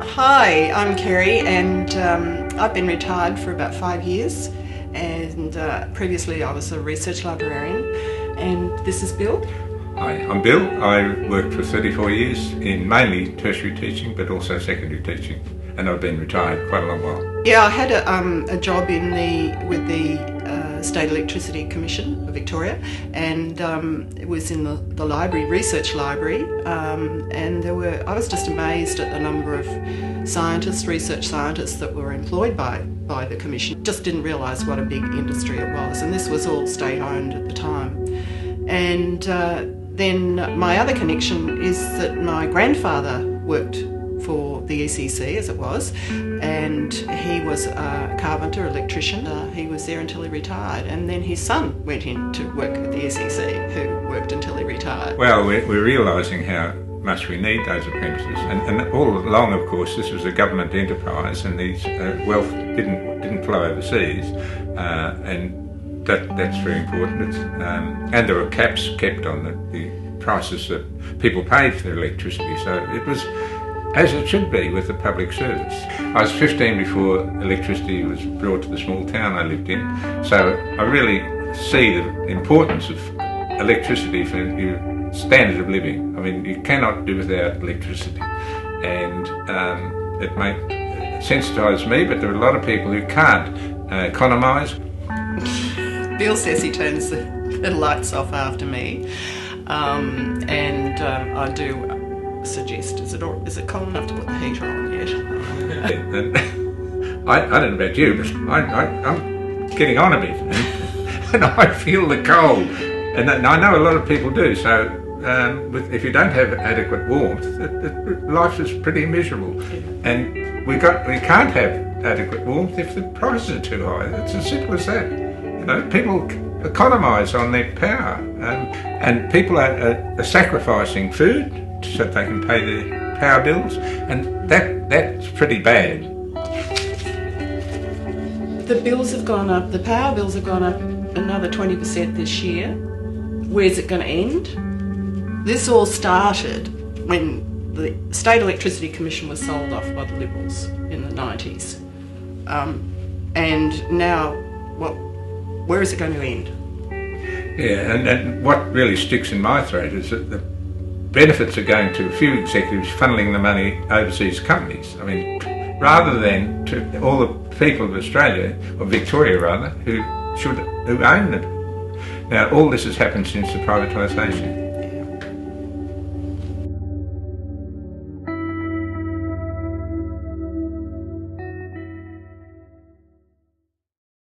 Hi, I'm Kerry, and I've been retired for about 5 years, and previously I was a research librarian. And this is Bill. Hi, I'm Bill. I worked for 34 years in mainly tertiary teaching but also secondary teaching, and I've been retired quite a long while. Yeah, I had a job with the State Electricity Commission of Victoria, and it was in the library, research library, and I was just amazed at the number of research scientists that were employed by the Commission. Just didn't realise what a big industry it was, and this was all state-owned at the time. And then my other connection is that my grandfather worked for the ECC, as it was, and he was a carpenter, electrician. He was there until he retired, and then his son went in to work at the ECC, who worked until he retired. Well, we're realising how much we need those apprentices, and all along, of course, this was a government enterprise, and these wealth didn't flow overseas, and that's very important. And there were caps kept on the prices that people paid for their electricity, so it was as it should be with the public service. I was 15 before electricity was brought to the small town I lived in, so I really see the importance of electricity for your standard of living. I mean, you cannot do without electricity, and it may sensitise me, but there are a lot of people who can't economise. Bill says he turns the lights off after me, and I do suggest, is it cold enough to put the heater on yet? I don't know about you, but I'm getting on a bit, and I feel the cold, and I know a lot of people do. So if you don't have adequate warmth, life is pretty miserable, and we can't have adequate warmth if the prices are too high. It's as simple as that. You know, people economise on their power, and people are sacrificing food so that they can pay their power bills, and that's pretty bad. The bills have gone up, the power bills have gone up another 20% this year. Where's it going to end? This all started when the State Electricity Commission was sold off by the Liberals in the 90s. And now, where is it going to end? Yeah, and what really sticks in my throat is that the benefits are going to a few executives funneling the money overseas companies. I mean, rather than to all the people of Australia, or Victoria rather, who own them. Now, all this has happened since the privatisation.